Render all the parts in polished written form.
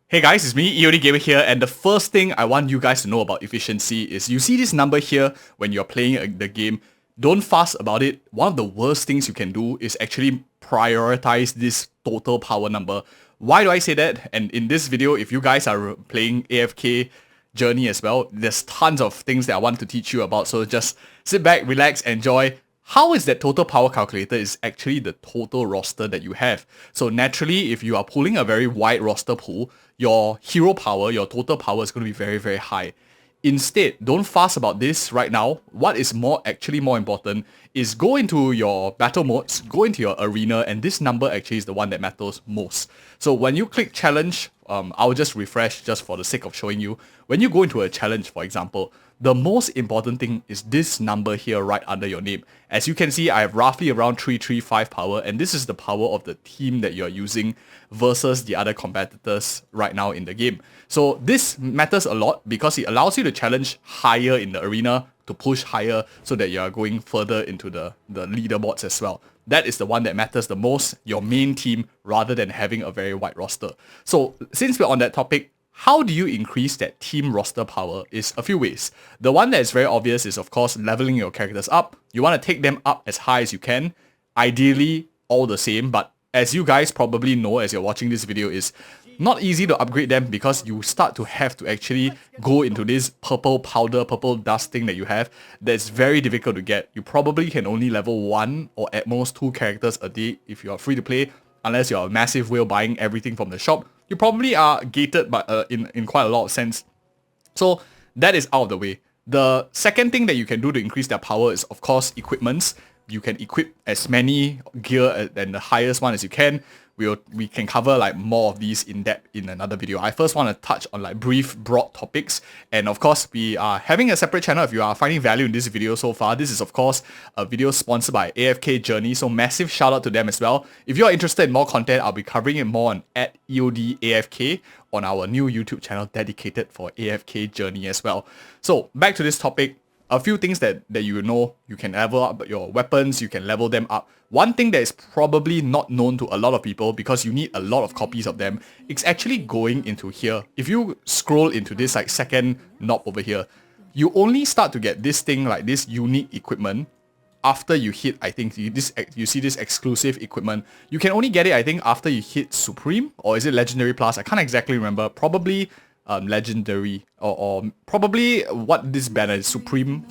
Hey guys, it's me, EODGamer here, and the first thing I want you guys to know about efficiency is you see this number here when you're playing the game. Don't fuss about it. One of the worst things you can do is actually prioritize this total power number. Why do I say that? And in this video, if you guys are playing AFK Journey as well, there's tons of things that I want to teach you about, so just sit back, relax, enjoy. How is that total power calculator is actually the total roster that you have. So naturally, if you are pulling a very wide roster pool, your hero power, your total power is going to be very, very high. Instead, don't fuss about this right now. What is actually more important is go into your battle modes, go into your arena, and this number actually is the one that matters most. So when you click challenge, I'll just refresh just for the sake of showing you. When you go into a challenge, for example, the most important thing is this number here right under your name. As you can see, I have roughly around 335 power, and this is the power of the team that you're using versus the other competitors right now in the game. So this matters a lot because it allows you to challenge higher in the arena, to push higher so that you are going further into the leaderboards as well. That is the one that matters the most, your main team, rather than having a very wide roster. So since we're on that topic, how do you increase that team roster power is a few ways. The one that is very obvious is, of course, leveling your characters up. You want to take them up as high as you can. Ideally, all the same, but as you guys probably know as you're watching this video, is not easy to upgrade them because you start to have to actually go into this purple powder, purple dust thing that you have that's very difficult to get. You probably can only level 1 or at most 2 characters a day if you are free to play, unless you're a massive whale buying everything from the shop. You probably are gated but in quite a lot of sense. So that is out of the way. The second thing that you can do to increase their power is, of course, equipments. You can equip as many gear and the highest one as you can. We can cover like more of these in depth in another video. I first want to touch on like brief, broad topics. And of course, we are having a separate channel if you are finding value in this video so far. This is of course a video sponsored by AFK Journey. So massive shout out to them as well. If you are interested in more content, I'll be covering it more on @EODAFK on our new YouTube channel dedicated for AFK Journey as well. So back to this topic. A few things that you know, you can level up your weapons, you can level them up. One thing that is probably not known to a lot of people because you need a lot of copies of them, it's actually going into here. If you scroll into this like second knob over here, you only start to get this thing like this unique equipment after you hit, I think, you see this exclusive equipment. You can only get it, I think, after you hit Supreme, or is it Legendary Plus? I can't exactly remember. Probably legendary or probably what this banner is, supreme,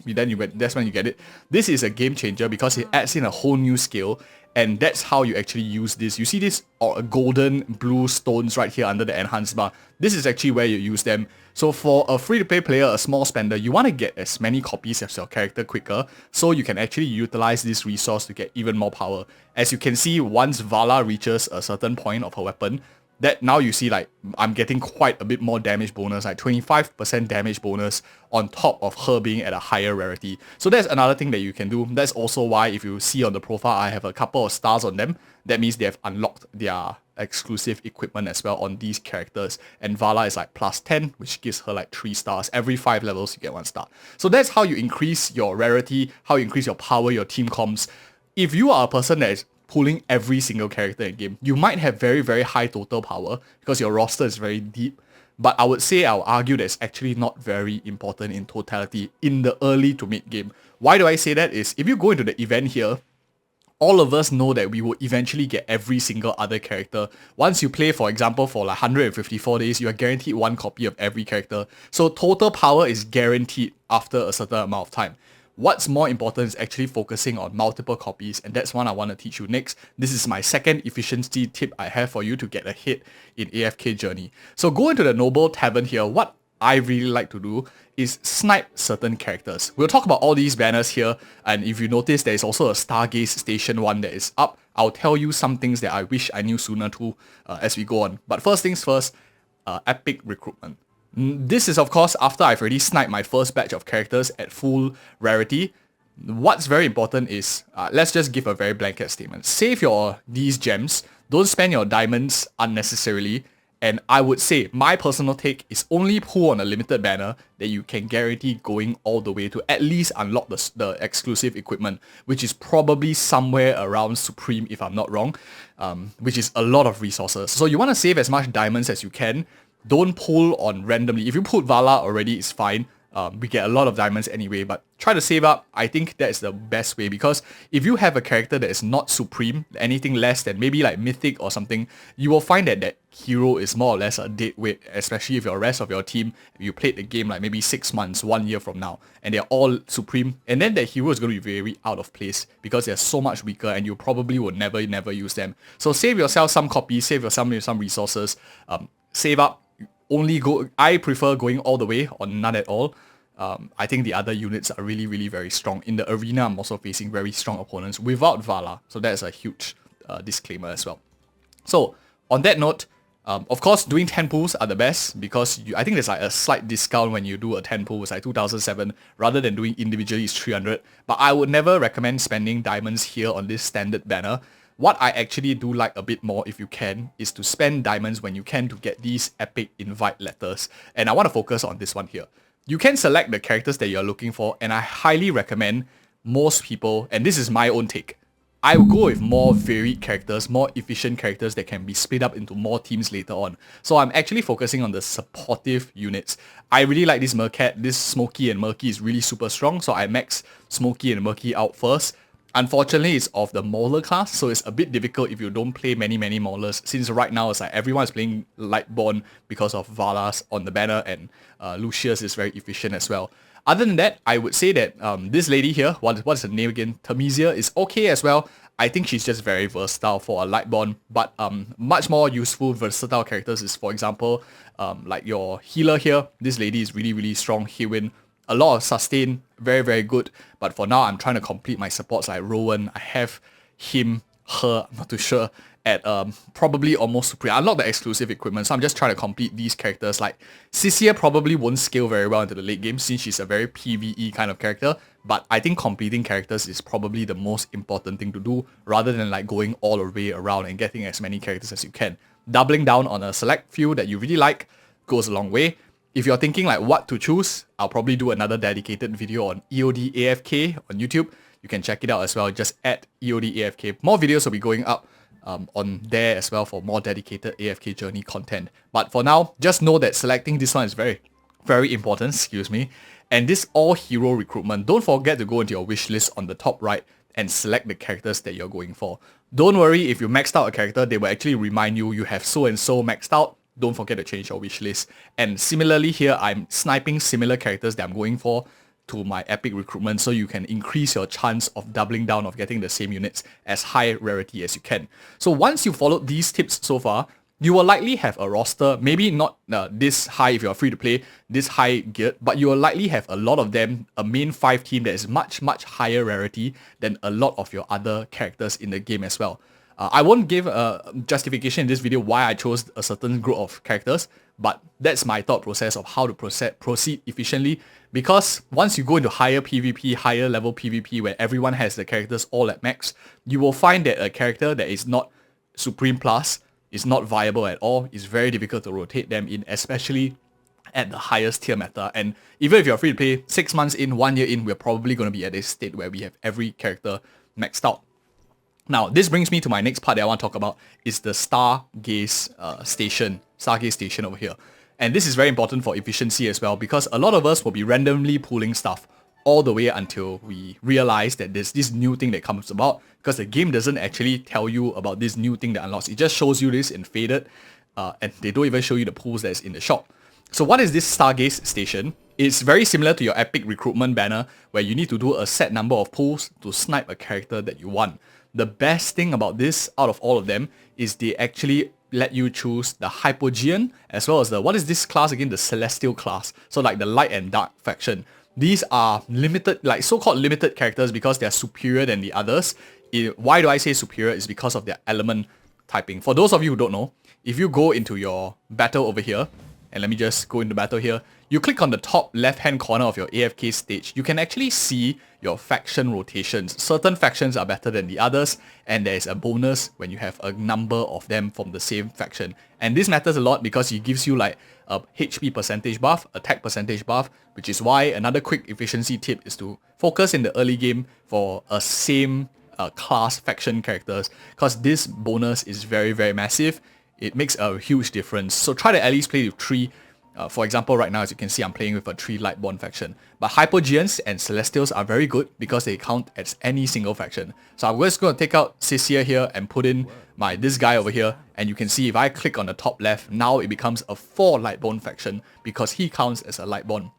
then that's when you get it. This is a game changer because it adds in a whole new skill, and that's how you actually use this. You see this golden blue stones right here under the enhanced bar. This is actually where you use them. So for a free-to-play player, a small spender, you want to get as many copies as your character quicker, so you can actually utilize this resource to get even more power. As you can see, once Vala reaches a certain point of her weapon, that now you see like I'm getting quite a bit more damage bonus, like 25% damage bonus on top of her being at a higher rarity. So that's another thing that you can do. That's also why if you see on the profile, I have a couple of stars on them. That means they have unlocked their exclusive equipment as well on these characters. And Vala is like plus 10, which gives her like 3 stars. Every 5 levels, you get 1 star. So that's how you increase your rarity, how you increase your power, your team comps. If you are a person that is pulling every single character in game, you might have very, very high total power because your roster is very deep. But I would say, I'll argue that it's actually not very important in totality in the early to mid game. Why do I say that is, if you go into the event here, all of us know that we will eventually get every single other character. Once you play, for example, for like 154 days, you are guaranteed 1 copy of every character. So total power is guaranteed after a certain amount of time. What's more important is actually focusing on multiple copies, and that's one I want to teach you next. This is my second efficiency tip I have for you to get ahead in AFK Journey. So go into the Noble Tavern here. What I really like to do is snipe certain characters. We'll talk about all these banners here, and if you notice, there is also a Stargaze Station 1 that is up. I'll tell you some things that I wish I knew sooner too as we go on. But first things first, epic recruitment. This is of course after I've already sniped my first batch of characters at full rarity. What's very important is, let's just give a very blanket statement. Save these gems, don't spend your diamonds unnecessarily, And I would say my personal take is only pull on a limited banner that you can guarantee going all the way to at least unlock the exclusive equipment, which is probably somewhere around Supreme if I'm not wrong, which is a lot of resources. So you want to save as much diamonds as you can. Don't pull on randomly. If you put Vala already, it's fine. We get a lot of diamonds anyway, but try to save up. I think that's the best way, because if you have a character that is not Supreme, anything less than maybe like Mythic or something, you will find that that hero is more or less a dead weight, especially if the rest of your team, you played the game like maybe 6 months, 1 year from now, and they're all Supreme, and then that hero is going to be very out of place because they're so much weaker and you probably will never use them. So save yourself some copies, save yourself some resources, save up. I prefer going all the way or none at all. I think the other units are really very strong. In the arena, I'm also facing very strong opponents without Vala, so that's a huge disclaimer as well. So on that note, of course, doing 10 pulls are the best, because I think there's like a slight discount when you do a 10 pull. It's like 2007 rather than doing individually is 300. But I would never recommend spending diamonds here on this standard banner. What I actually do like a bit more, if you can, is to spend diamonds when you can to get these epic invite letters. And I want to focus on this one here. You can select the characters that you're looking for, and I highly recommend most people, and this is my own take, I will go with more varied characters, more efficient characters that can be split up into more teams later on. So I'm actually focusing on the supportive units. I really like this Mercat. This Smokey and Murky is really super strong, so I max Smokey and Murky out first. Unfortunately, it's of the Mauler class, so it's a bit difficult if you don't play many Maulers, since right now it's like everyone is playing Lightborn because of Valas on the banner, and Lucius is very efficient as well. Other than that, I would say that this lady here, what's her name again? Tamisia, is okay as well. I think she's just very versatile for a Lightborn, but much more useful, versatile characters is, for example, like your healer here. This lady is really strong. Huynh. A lot of sustain, very good. But for now, I'm trying to complete my supports like Rowan. I have him, her, I'm not too sure, at probably almost Supreme. I unlocked the exclusive equipment, so I'm just trying to complete these characters. Like Cisia probably won't scale very well into the late game since she's a very PvE kind of character. But I think completing characters is probably the most important thing to do, rather than like going all the way around and getting as many characters as you can. Doubling down on a select few that you really like goes a long way. If you're thinking like what to choose, I'll probably do another dedicated video on EODAFK on YouTube. You can check it out as well, just at EODAFK. More videos will be going up on there as well for more dedicated AFK Journey content. But for now, just know that selecting this one is very important, excuse me. And this all hero recruitment, don't forget to go into your wish list on the top right and select the characters that you're going for. Don't worry if you maxed out a character, they will actually remind you have so and so maxed out. Don't forget to change your wish list. And similarly here, I'm sniping similar characters that I'm going for to my epic recruitment, so you can increase your chance of doubling down of getting the same units as high rarity as you can. So once you followed these tips so far, you will likely have a roster, maybe not this high if you're free to play, this high geared, but you will likely have a lot of them, a main 5 team that is much higher rarity than a lot of your other characters in the game as well. I won't give a justification in this video why I chose a certain group of characters, but that's my thought process of how to proceed efficiently, because once you go into higher PvP, higher level PvP where everyone has the characters all at max, you will find that a character that is not Supreme Plus is not viable at all. It's very difficult to rotate them in, especially at the highest tier meta. And even if you're free to play, 6 months in, 1 year in, we're probably going to be at a state where we have every character maxed out. Now, this brings me to my next part that I want to talk about, is the Stargaze station over here. And this is very important for efficiency as well, because a lot of us will be randomly pulling stuff all the way until we realize that there's this new thing that comes about, because the game doesn't actually tell you about this new thing that unlocks. It just shows you this in faded, and they don't even show you the pools that's in the shop. So what is this Stargaze station? It's very similar to your epic recruitment banner, where you need to do a set number of pulls to snipe a character that you want. The best thing about this, out of all of them, is they actually let you choose the Hypogean, as well as the, what is this class again? The Celestial class. So like the light and dark faction. These are limited, like so-called limited characters because they're superior than the others. Why do I say superior? It's because of their element typing. For those of you who don't know, if you go into your battle over here, and let me just go into battle here. You click on the top left-hand corner of your AFK stage, you can actually see your faction rotations. Certain factions are better than the others, and there's a bonus when you have a number of them from the same faction. And this matters a lot because it gives you like a HP percentage buff, attack percentage buff, which is why another quick efficiency tip is to focus in the early game for a same class faction characters, because this bonus is very, very massive. It makes a huge difference. So try to at least play with 3. For example, right now, as you can see, I'm playing with a 3 Lightborn faction. But Hypogeans and Celestials are very good because they count as any single faction. So I'm just going to take out Sisia here and put in this guy over here. And you can see if I click on the top left, now it becomes a 4 Lightborn faction because he counts as a Lightborn.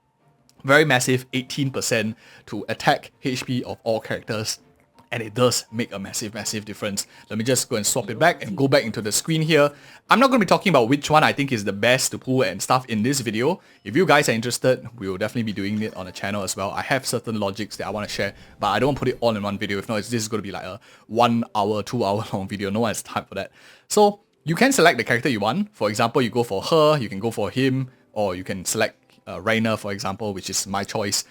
Very massive, 18% to attack HP of all characters. And it does make a massive, massive difference. Let me just go and swap it back and go back into the screen here. I'm not going to be talking about which one I think is the best to pull and stuff in this video. If you guys are interested, we will definitely be doing it on the channel as well. I have certain logics that I want to share, but I don't want to put it all in one video. If not, this is going to be like a 1 hour, 2 hour long video. No one has time for that. So you can select the character you want. For example, you go for her, you can go for him, or you can select Rainer, for example, which is my choice.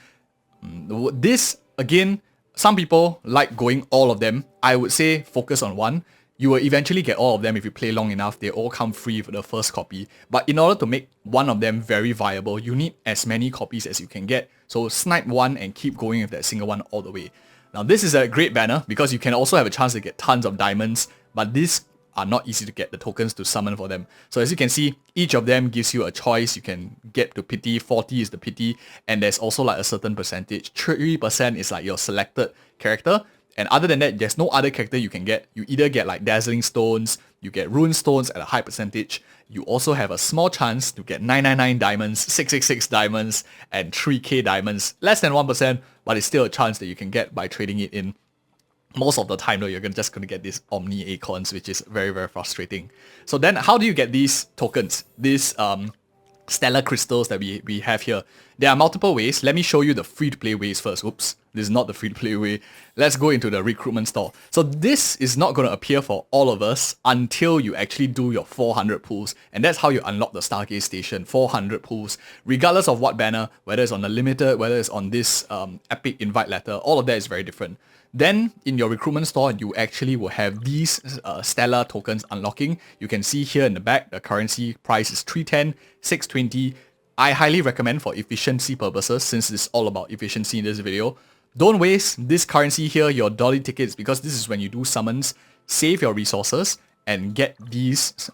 This, again, some people like going all of them. I would say focus on one. You will eventually get all of them if you play long enough. They all come free for the first copy. But in order to make one of them very viable, you need as many copies as you can get. So snipe one and keep going with that single one all the way. Now this is a great banner because you can also have a chance to get tons of diamonds, but these are not easy to get the tokens to summon for them. So as you can see, each of them gives you a choice. You can get to pity, 40 is the pity, and there's also like a certain percentage. 3% is like your selected character, and other than that, there's no other character you can get. You either get like Dazzling Stones, you get Rune Stones at a high percentage, you also have a small chance to get 999 diamonds, 666 diamonds, and 3k diamonds. Less than 1%, but it's still a chance that you can get by trading it in. Most of the time though, you're just going to get these Omni Acorns, which is very, very frustrating. So then how do you get these tokens? These stellar crystals that we have here. There are multiple ways. Let me show you the free-to-play ways first. Oops, this is not the free-to-play way. Let's go into the recruitment store. So this is not going to appear for all of us until you actually do your 400 pulls. And that's how you unlock the Stargaze Station, 400 pulls. Regardless of what banner, whether it's on the limited, whether it's on this epic invite letter, all of that is very different. Then in your recruitment store, you actually will have these stellar tokens unlocking. You can see here in the back, the currency price is 310, 620. I highly recommend for efficiency purposes, since it's all about efficiency in this video. Don't waste this currency here, your dolly tickets, because this is when you do summons. Save your resources and get these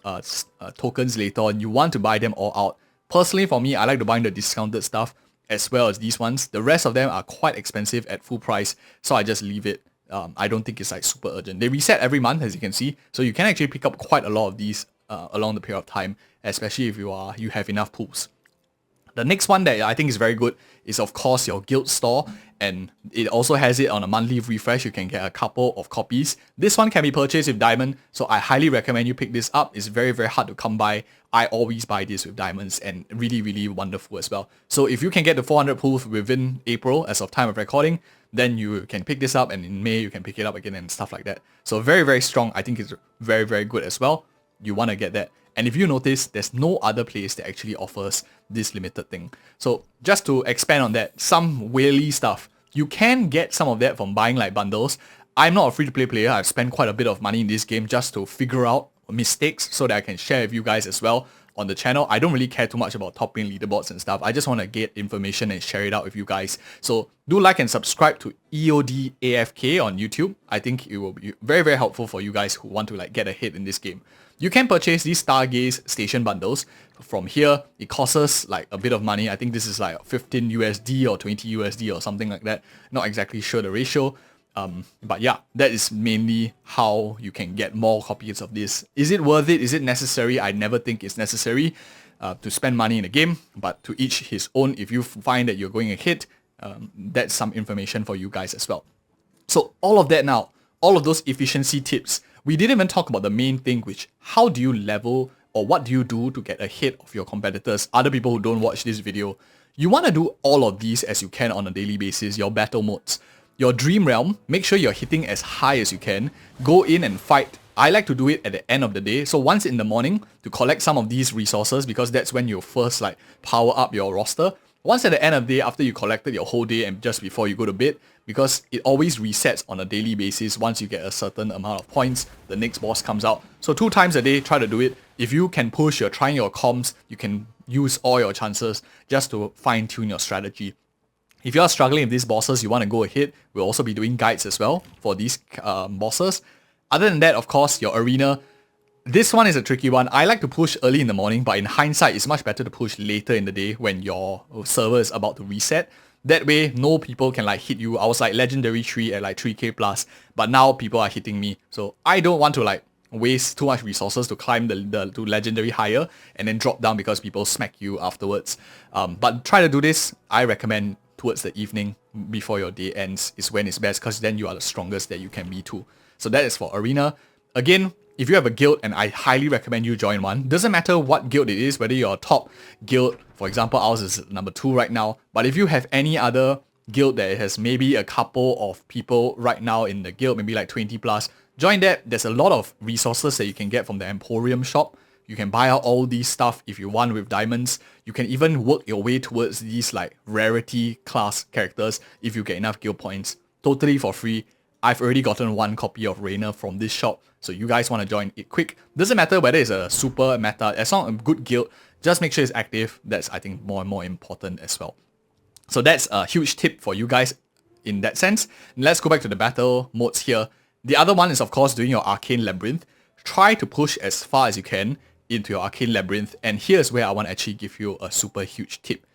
tokens later on. You want to buy them all out. Personally, for me, I like to buy the discounted stuff, as well as these ones. The rest of them are quite expensive at full price, so I just leave it. I don't think it's like super urgent. They reset every month, as you can see, so you can actually pick up quite a lot of these along the period of time, especially if you have enough pools. The next one that I think is very good is of course your guild store, and it also has it on a monthly refresh. You can get a couple of copies. This one can be purchased with diamond, so I highly recommend you pick this up. It's very, very hard to come by. I always buy this with diamonds, and really, really wonderful as well. So if you can get the 400 pools within April as of time of recording, then you can pick this up, and in May you can pick it up again and stuff like that. So very, very strong. I think it's very, very good as well. You want to get that. And if you notice, there's no other place that actually offers this limited thing. So just to expand on that, some whaley stuff. You can get some of that from buying like bundles. I'm not a free-to-play player. I've spent quite a bit of money in this game just to figure out mistakes so that I can share with you guys as well on the channel. I don't really care too much about topping leaderboards and stuff. I just want to get information and share it out with you guys. So do like and subscribe to EODAFK on YouTube. I think it will be very, very helpful for you guys who want to like get ahead in this game. You can purchase these Stargaze Station bundles from here. It costs us like a bit of money. I think this is like 15 USD or 20 USD or something like that. Not exactly sure the ratio. But yeah, that is mainly how you can get more copies of this. Is it worth it? Is it necessary? I never think it's necessary to spend money in a game, but to each his own. If you find that you're going ahead, that's some information for you guys as well. So all of that now, all of those efficiency tips, we didn't even talk about the main thing, which how do you level or what do you do to get ahead of your competitors, other people who don't watch this video. You want to do all of these as you can on a daily basis, your battle modes. Your dream realm, make sure you're hitting as high as you can. Go in and fight I like to do it at the end of the day. So once in the morning to collect some of these resources, because that's when you first like power up your roster. Once at the end of the day, after you collected your whole day and just before you go to bed, because it always resets on a daily basis. Once you get a certain amount of points, the next boss comes out. So 2 times a day, try to do it. If you can push, you're trying your comms, you can use all your chances just to fine tune your strategy. If you are struggling with these bosses, you want to go ahead, we'll also be doing guides as well for these bosses. Other than that, of course, your arena. This one is a tricky one. I like to push early in the morning, but in hindsight, it's much better to push later in the day when your server is about to reset. That way, no people can like hit you. I was like legendary 3 at like 3k plus, but now people are hitting me. So I don't want to like waste too much resources to climb to legendary higher and then drop down because people smack you afterwards. But try to do this. I recommend towards the evening before your day ends is when it's best, because then you are the strongest that you can be too. So that is for arena. Again, if you have a guild, and I highly recommend you join one, doesn't matter what guild it is, whether you're a top guild, for example, ours is number 2 right now, but if you have any other guild that has maybe a couple of people right now in the guild, maybe like 20 plus, join that. There's a lot of resources that you can get from the Emporium shop. You can buy out all these stuff if you want with diamonds. You can even work your way towards these like rarity class characters if you get enough guild points. Totally for free. I've already gotten 1 copy of Rainer from this shop, so you guys want to join it quick. Doesn't matter whether it's a super meta, as long as a good guild, just make sure it's active. That's, I think, more and more important as well. So that's a huge tip for you guys in that sense. Let's go back to the battle modes here. The other one is, of course, doing your Arcane Labyrinth. Try to push as far as you can into your Arcane Labyrinth, and here's where I want to actually give you a super huge tip.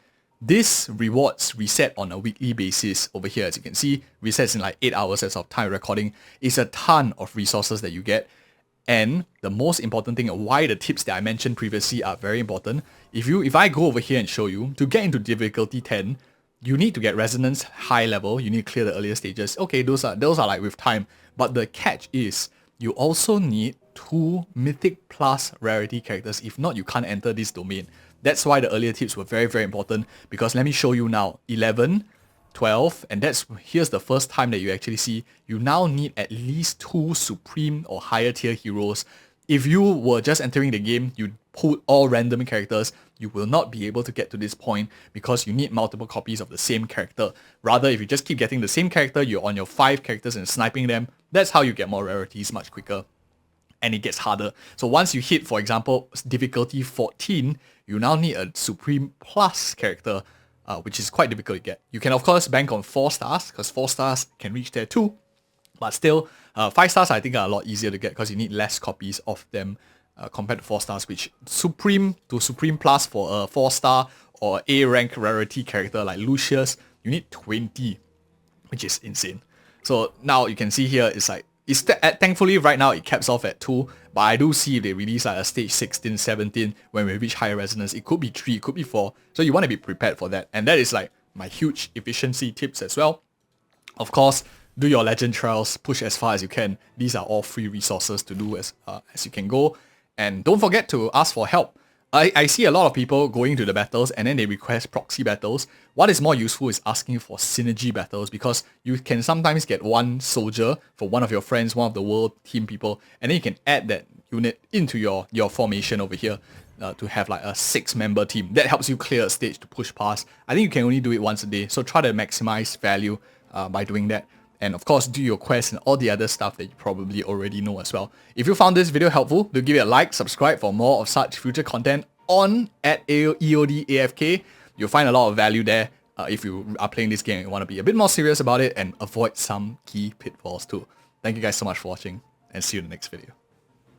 This rewards reset on a weekly basis over here. As you can see, resets in like 8 hours as of time recording. It's a ton of resources that you get. And the most important thing, why the tips that I mentioned previously are very important. If I go over here and show you, to get into difficulty 10, you need to get resonance high level. You need to clear the earlier stages. Okay, those are like with time. But the catch is, you also need 2 mythic plus rarity characters. If not, you can't enter this domain. That's why the earlier tips were very, very important, because let me show you now. 11, 12, and here's the first time that you actually see you now need at least 2 supreme or higher tier heroes. If you were just entering the game, you pulled all random characters, you will not be able to get to this point because you need multiple copies of the same character. Rather, if you just keep getting the same character, you're on your 5 characters and sniping them, that's how you get more rarities much quicker. And it gets harder. So once you hit, for example, difficulty 14, you now need a Supreme Plus character, which is quite difficult to get. You can, of course, bank on 4 stars, because 4 stars can reach there too. But still, 5 stars I think are a lot easier to get, because you need less copies of them compared to 4 stars, which Supreme to Supreme Plus for a 4 star or A rank rarity character like Lucius, you need 20, which is insane. So now you can see here, it's like, thankfully right now it caps off at 2, but I do see if they release like a stage 16, 17 when we reach higher resonance, it could be 3, it could be 4, so you want to be prepared for that. And that is like my huge efficiency tips as well. Of course, do your legend trials, push as far as you can. These are all free resources to do as you can go. And don't forget to ask for help. I see a lot of people going to the battles and then they request proxy battles. What is more useful is asking for synergy battles, because you can sometimes get 1 soldier for one of your friends, one of the world team people, and then you can add that unit into your formation over here to have like a 6-member team. That helps you clear a stage to push past. I think you can only do it once a day, so try to maximize value by doing that. And of course, do your quests and all the other stuff that you probably already know as well. If you found this video helpful, do give it a like, subscribe for more of such future content on at EODAFK. You'll find a lot of value there if you are playing this game and want to be a bit more serious about it and avoid some key pitfalls too. Thank you guys so much for watching, and see you in the next video.